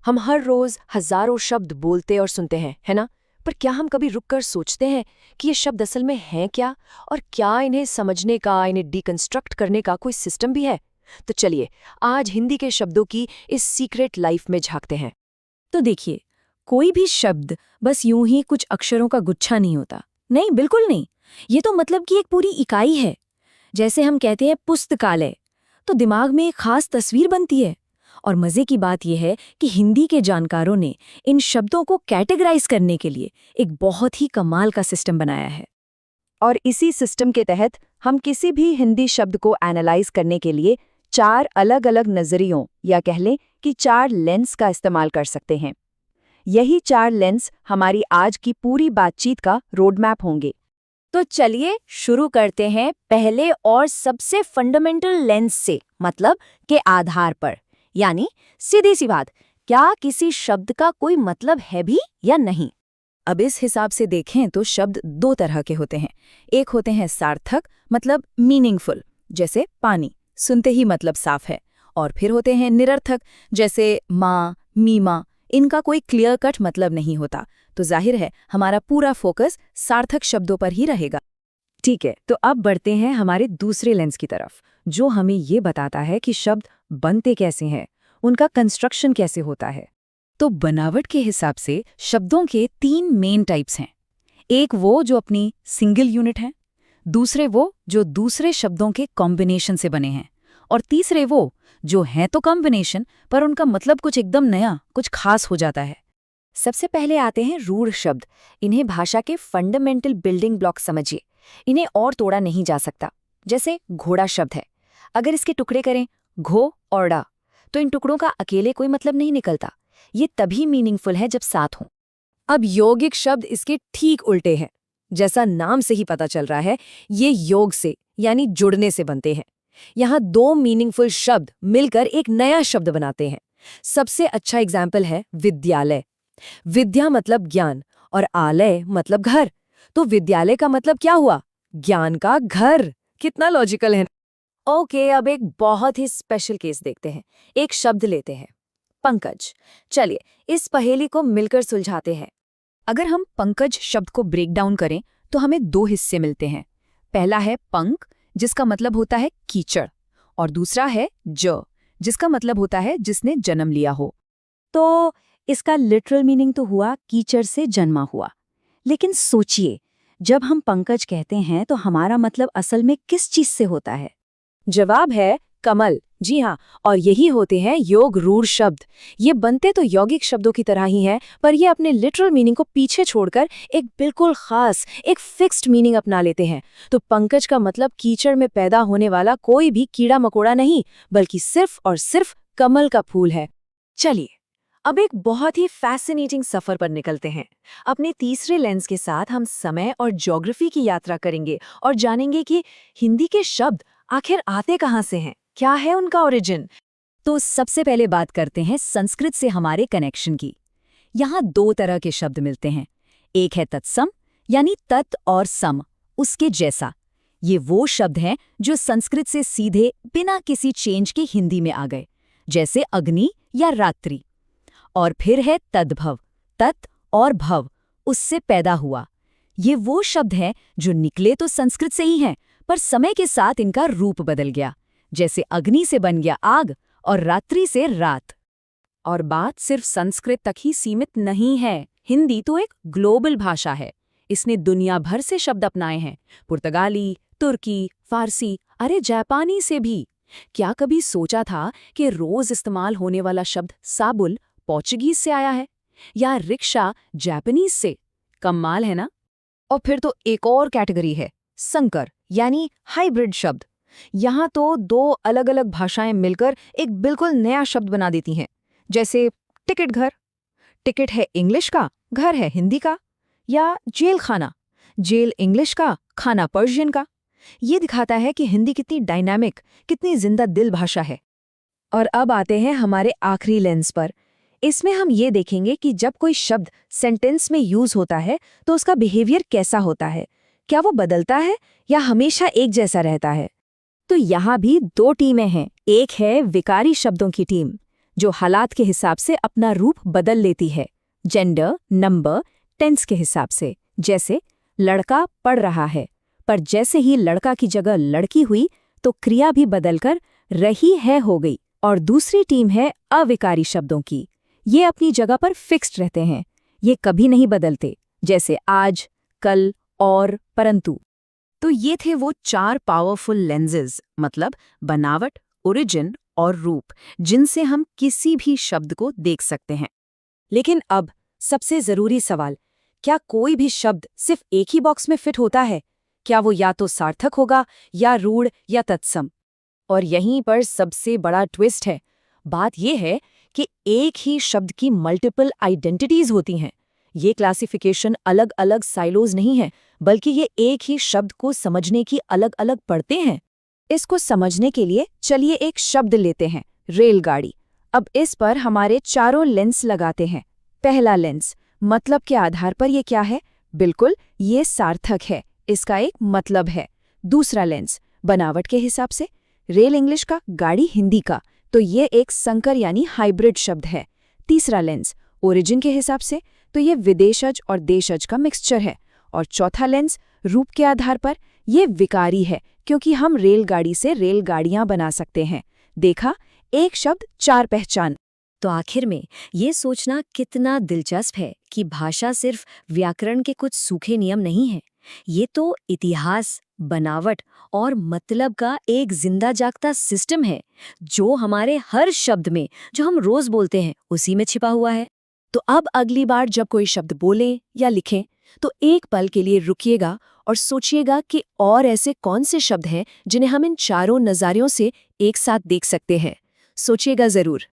हम हर रोज हजारों शब्द बोलते और सुनते हैं, है ना? पर क्या हम कभी रुककर सोचते हैं कि ये शब्द असल में हैं क्या, और क्या इन्हें समझने का, इन्हें डिकंस्ट्रक्ट करने का कोई सिस्टम भी है? तो चलिए, आज हिंदी के शब्दों की इस सीक्रेट लाइफ में झांकते हैं। तो देखिए, कोई भी शब्द बस यूं ही कुछ अक्षरों का गुच्छा नहीं होता। नहीं, बिल्कुल नहीं। ये तो मतलब कि एक पूरी इकाई है। जैसे हम कहते हैं पुस्तकालय, तो दिमाग में एक खास तस्वीर बनती है। और मजे की बात यह है कि हिंदी के जानकारों ने इन शब्दों को कैटेगराइज करने के लिए एक बहुत ही कमाल का सिस्टम बनाया है। और इसी सिस्टम के तहत हम किसी भी हिंदी शब्द को एनालाइज करने के लिए 4 अलग-अलग नजरियों, या कह लें कि 4 लेंस का इस्तेमाल कर सकते हैं। यही 4 लेंस हमारी आज की पूरी बातचीत का रोड मैप होंगे। तो चलिए शुरू करते हैं पहले और सबसे फंडामेंटल लेंस से, मतलब के आधार पर। यानी सीधी सी बात, क्या किसी शब्द का कोई मतलब है भी या नहीं। अब इस हिसाब से देखें तो शब्द 2 तरह के होते हैं। एक होते हैं सार्थक, मतलब मीनिंगफुल, जैसे पानी, सुनते ही मतलब साफ है। और फिर होते हैं निरर्थक, जैसे माँ, मीमा, इनका कोई क्लियर कट मतलब नहीं होता। तो जाहिर है हमारा पूरा फोकस सार्थक शब्दों पर ही रहेगा। ठीक है, तो अब बढ़ते हैं हमारे दूसरे लेंस की तरफ, जो हमें ये बताता है कि शब्द बनते कैसे हैं, उनका कंस्ट्रक्शन कैसे होता है। तो बनावट के हिसाब से शब्दों के 3 मेन टाइप्स हैं। एक वो जो अपनी सिंगल यूनिट है, दूसरे वो जो दूसरे शब्दों के कॉम्बिनेशन से बने हैं, और तीसरे वो जो हैं तो कॉम्बिनेशन पर उनका मतलब कुछ एकदम नया, कुछ खास हो जाता है। सबसे पहले आते हैं रूढ़ शब्द। इन्हें भाषा के फंडामेंटल बिल्डिंग ब्लॉक समझिए। इन्हें और तोड़ा नहीं जा सकता। जैसे घोड़ा शब्द है, अगर इसके टुकड़े करें घो और डा, तो इन टुकड़ों का अकेले कोई मतलब नहीं निकलता। ये तभी मीनिंगफुल है जब साथ हों। अब यौगिक शब्द इसके ठीक उल्टे हैं। जैसा नाम से ही पता चल रहा है, ये योग से यानी जुड़ने से बनते हैं। यहाँ 2 मीनिंगफुल शब्द मिलकर एक नया शब्द बनाते हैं। सबसे अच्छा एग्जाम्पल है विद्यालय। विद्या मतलब ज्ञान और आलय मतलब घर। तो विद्यालय का मतलब क्या हुआ? ज्ञान का घर। कितना लॉजिकल है। ओके, अब एक बहुत ही स्पेशल केस देखते हैं। एक शब्द लेते हैं, पंकज। चलिए इस पहेली को मिलकर सुलझाते हैं। अगर हम पंकज शब्द को ब्रेक डाउन करें तो हमें 2 हिस्से मिलते हैं। पहला है पंक, जिसका मतलब होता है कीचड़, और दूसरा है ज, जिसका मतलब होता है जिसने जन्म लिया हो। तो इसका लिटरल मीनिंग तो हुआ कीचड़ से जन्मा हुआ। लेकिन सोचिए, जब हम पंकज कहते हैं तो हमारा मतलब असल में किस चीज से होता है? जवाब है कमल। जी हाँ, और यही होते हैं योग रूढ़ शब्द। ये बनते तो यौगिक शब्दों की तरह ही हैं, पर ये अपने लिटरल मीनिंग को पीछे छोड़कर एक बिल्कुल खास, एक फिक्स्ड मीनिंग अपना लेते हैं। तो पंकज का मतलब कीचड़ में पैदा होने वाला कोई भी कीड़ा मकोड़ा नहीं, बल्कि सिर्फ और सिर्फ कमल का फूल है। चलिए अब एक बहुत ही फैसिनेटिंग सफर पर निकलते हैं। अपने तीसरे लेंस के साथ हम समय और ज्योग्राफी की यात्रा करेंगे और जानेंगे कि हिंदी के शब्द आखिर आते कहाँ से हैं, क्या है उनका ओरिजिन। तो सबसे पहले बात करते हैं संस्कृत से हमारे कनेक्शन की। यहाँ 2 तरह के शब्द मिलते हैं। एक है तत्सम, यानी तत् और सम, उसके जैसा। ये वो शब्द हैं जो संस्कृत से सीधे बिना किसी चेंज के हिंदी में आ गए, जैसे अग्नि या रात्रि। और फिर है तद्भव, तत् और भव, उससे पैदा हुआ। ये वो शब्द हैं जो निकले तो संस्कृत से ही हैं, पर समय के साथ इनका रूप बदल गया। जैसे अग्नि से बन गया आग और रात्रि से रात। और बात सिर्फ संस्कृत तक ही सीमित नहीं है। हिंदी तो एक ग्लोबल भाषा है। इसने दुनिया भर से शब्द अपनाए हैं, पुर्तगाली, तुर्की, फारसी, अरे जापानी से भी। क्या कभी सोचा था कि रोज इस्तेमाल होने वाला शब्द साबुल पोर्चुगीज से आया है, या रिक्शा जापानीज से? कमाल है ना। और फिर तो एक और कैटेगरी है संकर, यानी हाइब्रिड शब्द। यहाँ तो 2 अलग अलग भाषाएं मिलकर एक बिल्कुल नया शब्द बना देती हैं। जैसे टिकट घर, टिकट है इंग्लिश का, घर है हिंदी का। या जेल खाना, जेल इंग्लिश का, खाना पर्शियन का। ये दिखाता है कि हिंदी कितनी डायनामिक, कितनी जिंदा दिल भाषा है। और अब आते हैं हमारे आखिरी लेंस पर। इसमें हम ये देखेंगे कि जब कोई शब्द सेंटेंस में यूज होता है तो उसका बिहेवियर कैसा होता है। क्या वो बदलता है या हमेशा एक जैसा रहता है? तो यहाँ भी 2 टीमें हैं। एक है विकारी शब्दों की टीम, जो हालात के हिसाब से अपना रूप बदल लेती है, जेंडर, नंबर, टेंस के हिसाब से। जैसे लड़का पढ़ रहा है, पर जैसे ही लड़का की जगह लड़की हुई तो क्रिया भी बदलकर रही है हो गई। और दूसरी टीम है अविकारी शब्दों की। ये अपनी जगह पर फिक्स्ड रहते हैं, ये कभी नहीं बदलते, जैसे आज, कल और परंतु। तो ये थे वो 4 पावरफुल लेंसेज, मतलब बनावट, ओरिजिन और रूप, जिनसे हम किसी भी शब्द को देख सकते हैं। लेकिन अब सबसे जरूरी सवाल, क्या कोई भी शब्द सिर्फ एक ही बॉक्स में फिट होता है? क्या वो या तो सार्थक होगा या रूढ़ या तत्सम? और यहीं पर सबसे बड़ा ट्विस्ट है। बात यह है कि एक ही शब्द की मल्टीपल आइडेंटिटीज होती हैं। ये क्लासिफिकेशन अलग अलग साइलोज नहीं है, बल्कि ये एक ही शब्द को समझने की अलग अलग परतें हैं। इसको समझने के लिए चलिए एक शब्द लेते हैं, रेलगाड़ी। अब इस पर हमारे चारों लेंस लगाते हैं। पहला लेंस, मतलब के आधार पर ये क्या है? बिल्कुल, ये सार्थक है, इसका एक मतलब है। दूसरा लेंस, बनावट के हिसाब से, रेल इंग्लिश का, गाड़ी हिंदी का, तो ये एक संकर यानी हाइब्रिड शब्द है। तीसरा लेंस, ओरिजिन के हिसाब से, तो ये विदेशज और देशज का मिक्सचर है। और चौथा लेंस, रूप के आधार पर, ये विकारी है, क्योंकि हम रेलगाड़ी से रेलगाड़ियां बना सकते हैं। देखा, एक शब्द 4 पहचान। तो आखिर में ये सोचना कितना दिलचस्प है कि भाषा सिर्फ व्याकरण के कुछ सूखे नियम नहीं है। ये तो इतिहास, बनावट और मतलब का एक जिंदा जागता सिस्टम है, जो हमारे हर शब्द में, जो हम रोज बोलते हैं, उसी में छिपा हुआ है। तो अब अगली बार जब कोई शब्द बोलें या लिखें, तो एक पल के लिए रुकिएगा और सोचिएगा कि और ऐसे कौन से शब्द हैं जिन्हें हम इन चारों नज़ारियों से एक साथ देख सकते हैं। सोचिएगा ज़रूर।